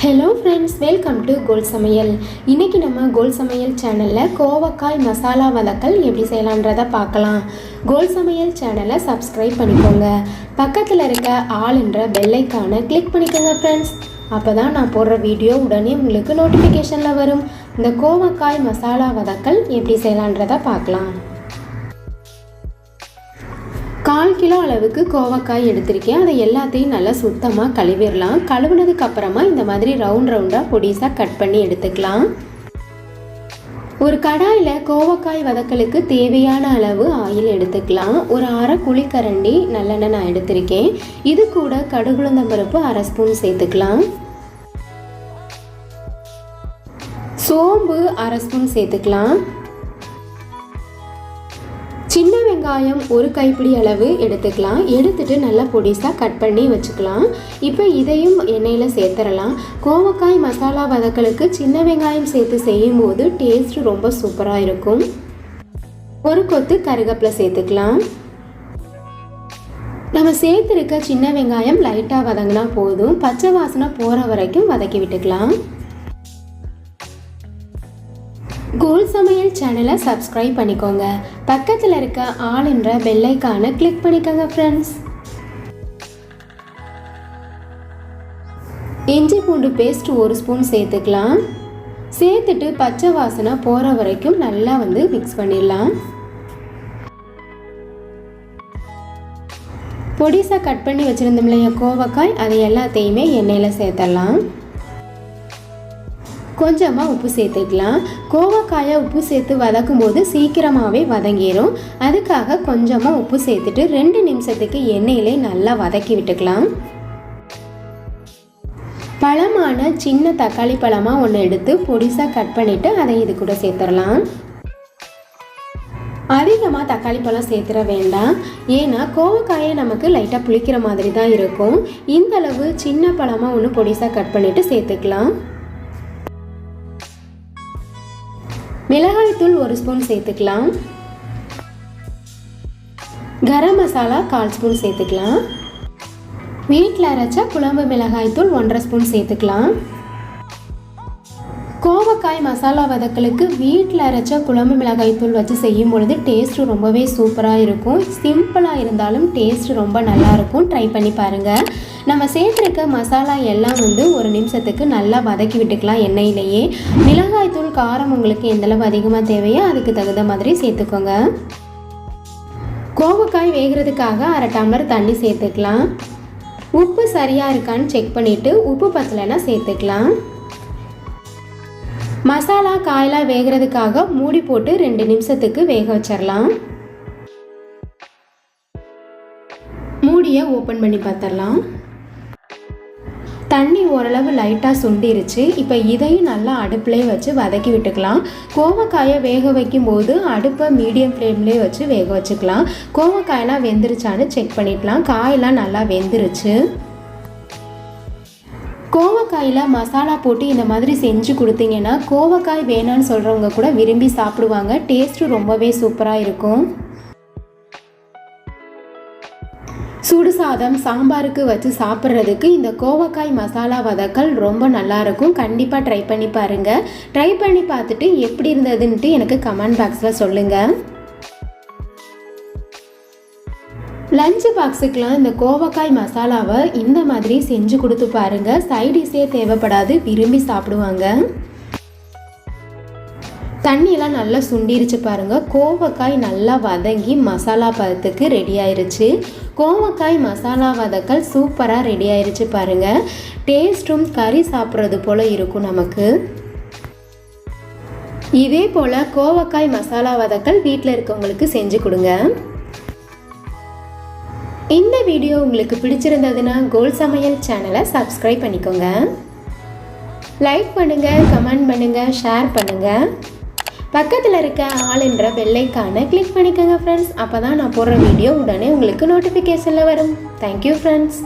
Hello friends, welcome to கோல் சமையல். இன்றைக்கி நம்ம கோல் சமையல் சேனலில் கோவக்காய் மசாலா வதக்கல் எப்படி செய்யலான்றதை பார்க்கலாம். கோல் சமையல் சேனலை சப்ஸ்கிரைப் பண்ணிக்கோங்க. பக்கத்தில் இருக்க ஆல்ன்ற பெல் ஐகானை கிளிக் பண்ணிக்கோங்க ஃப்ரெண்ட்ஸ். அப்போ தான் நான் போடுற வீடியோ உடனே உங்களுக்கு நோட்டிஃபிகேஷனில் வரும். இந்த கோவக்காய் மசாலா வதக்கல் எப்படி செய்யலான்றதை பார்க்கலாம். 1/4 கிலோ அளவுக்கு கோவக்காய் எடுத்திருக்கேன். அதை எல்லாத்தையும் நல்லா சுத்தமாக கழுவிடலாம். கழுவுனதுக்கு அப்புறமா இந்த மாதிரி ரவுண்டாக பொடிசாக கட் பண்ணி எடுத்துக்கலாம். ஒரு கடாயில் கோவக்காய் வதக்கலுக்கு தேவையான அளவு ஆயில் எடுத்துக்கலாம். ஒரு 1/2 குழிக்கரண்டி நல்லெண்ணெய் நான் எடுத்திருக்கேன். இது கூட கடுகுளுந்தம் பருப்பு 1/2 ஸ்பூன் சேர்த்துக்கலாம். சோம்பு 1/2 ஸ்பூன் சேர்த்துக்கலாம். சின்ன வெங்காயம் 1 கைப்பிடி அளவு எடுத்துக்கலாம். எடுத்துட்டு நல்லா பொடிசாக கட் பண்ணி வச்சுக்கலாம். இப்போ இதையும் எண்ணெயில் சேர்த்துடலாம். கோவக்காய் மசாலா வதக்கலுக்கு சின்ன வெங்காயம் சேர்த்து செய்யும்போது டேஸ்ட் ரொம்ப சூப்பராக இருக்கும். ஒரு கொத்து கருவேப்பிலை சேர்த்துக்கலாம். நம்ம சேர்த்துருக்க சின்ன வெங்காயம் லைட்டாக வதங்கினா போதும். பச்சை வாசனை போகிற வரைக்கும் வதக்கி விட்டுக்கலாம். கோல் சமையல் சேனலை சப்ஸ்கிரைப் பண்ணிக்கோங்க. பக்கத்தில் இருக்க ஆல்ன்ற பெல் ஐகானை கிளிக் பண்ணிக்கோங்க ஃப்ரெண்ட்ஸ். இஞ்சி பூண்டு பேஸ்ட் 1 ஸ்பூன் சேர்த்துக்கலாம். சேர்த்துட்டு பச்சை வாசனை போகிற வரைக்கும் நல்லா மிக்ஸ் பண்ணிடலாம். பொடிசாக கட் பண்ணி வச்சுருந்தோம் இல்லையா கோவக்காய், அதை எல்லாத்தையுமே எண்ணெயில் சேர்த்துடலாம். கொஞ்சமாக உப்பு சேர்த்துக்கலாம். கோவக்காயை உப்பு சேர்த்து வதக்கும் போது சீக்கிரமாகவே வதங்கிடும். அதுக்காக கொஞ்சமாக உப்பு சேர்த்துட்டு 2 நிமிஷத்துக்கு எண்ணெயிலே நல்லா வதக்கி விட்டுக்கலாம். பழமான சின்ன தக்காளி பழமாக ஒன்று எடுத்து பொடிசாக கட் பண்ணிவிட்டு அதை இது கூட சேர்த்துடலாம். அதிகமாக தக்காளி பழம் சேர்த்துட வேண்டாம். ஏன்னா கோவக்காயை நமக்கு லைட்டாக புளிக்கிற மாதிரி தான் இருக்கும். இந்தளவு சின்ன பழமாக ஒன்று பொடிசாக கட் பண்ணிவிட்டு சேர்த்துக்கலாம். மிளகாய்த்தூள் 1 ஸ்பூன் சேர்த்துக்கலாம். கரம் மசாலா 1/4 ஸ்பூன் சேர்த்துக்கலாம். வீட்டில் அரைச்ச குழம்பு மிளகாய்த்தூள் 1/2 ஸ்பூன் சேர்த்துக்கலாம். கோவக்காய் மசாலா வதக்கலுக்கு வீட்டில் அரைச்ச குழம்பு மிளகாய்த்தூள் வச்சு செய்யும் பொழுது டேஸ்ட்டு ரொம்பவே சூப்பராக இருக்கும். சிம்பிளாக இருந்தாலும் டேஸ்ட் ரொம்ப நல்லாயிருக்கும். ட்ரை பண்ணி பாருங்கள். நம்ம சேர்த்துருக்க மசாலா எல்லாம் 1 நிமிஷத்துக்கு நல்லா வதக்கி விட்டுக்கலாம் எண்ணெயிலேயே. மிளகாய்த்தூள் காரம் உங்களுக்கு எந்தளவு அதிகமாக தேவையோ அதுக்கு தகுந்த மாதிரி சேர்த்துக்கோங்க. கோவக்காய் வேகிறதுக்காக 1/2 டம்ளர் தண்ணி சேர்த்துக்கலாம். உப்பு சரியாக இருக்கான்னு செக் பண்ணிவிட்டு உப்பு பத்தலைன்னா சேர்த்துக்கலாம். மசாலா காயெல்லாம் வேகிறதுக்காக மூடி போட்டு 2 நிமிஷத்துக்கு வேக வச்சிடலாம். மூடியை ஓப்பன் பண்ணி பார்த்துடலாம். தண்ணி ஓரளவு லைட்டாக சுண்டிருச்சு. இப்போ இதையும் நல்லா அடுப்புலேயே வச்சு வதக்கி விட்டுக்கலாம். கோவக்காயை வேக வைக்கும் போது அடுப்பை மீடியம் ஃப்ளேம்லேயே வச்சு வேக வச்சுக்கலாம். கோவக்காயெல்லாம் வெந்துருச்சான்னு செக் பண்ணிக்கலாம். காயெல்லாம் நல்லா வெந்துருச்சு. கோவக்காயில் மசாலா போட்டு இந்த மாதிரி செஞ்சு கொடுத்தீங்கன்னா கோவக்காய் வேணான்னு சொல்கிறவங்க கூட விரும்பி சாப்பிடுவாங்க. டேஸ்ட்டு ரொம்பவே சூப்பராக இருக்கும். சுடு சாதம் சாம்பாருக்கு வச்சு சாப்பிட்றதுக்கு இந்த கோவக்காய் மசாலா வதக்கல் ரொம்ப நல்லாயிருக்கும். கண்டிப்பாக ட்ரை பண்ணி பாருங்கள். ட்ரை பண்ணி பார்த்துட்டு எப்படி இருந்ததுன்ட்டு எனக்கு கமெண்ட் பாக்ஸில் சொல்லுங்கள். லஞ்ச் பாக்ஸுக்கெலாம் இந்த கோவக்காய் மசாலாவை இந்த மாதிரி செஞ்சு கொடுத்து பாருங்கள். சைடிஷே தேவைப்படாது, விரும்பி சாப்பிடுவாங்க. தண்ணியெல்லாம் நல்லா சுண்டிருச்சு பாருங்கள். கோவக்காய் நல்லா வதங்கி மசாலா பதத்துக்கு ரெடி ஆயிருச்சு. கோவக்காய் மசாலா வதக்கல் சூப்பராக ரெடி ஆயிருச்சு பாருங்கள். டேஸ்ட்டும் கறி சாப்பிட்றது போல் இருக்கும் நமக்கு. இதே போல் கோவக்காய் மசாலா வதக்கல் வீட்டில் இருக்கவங்களுக்கு செஞ்சு கொடுங்க. இந்த வீடியோ உங்களுக்கு பிடிச்சிருந்ததுன்னா கோல் சமையல் சேனலை சப்ஸ்கிரைப் பண்ணிக்கோங்க. லைக் பண்ணுங்கள், கமெண்ட் பண்ணுங்கள், ஷேர் பண்ணுங்கள். பக்கத்தில் இருக்க ஆல்ன்ற பெல் ஐகானை கிளிக் பண்ணிக்கோங்க ஃப்ரெண்ட்ஸ். அப்போ தான் நான் போடுற வீடியோ உடனே உங்களுக்கு நோட்டிஃபிகேஷனில் வரும். Thank you friends.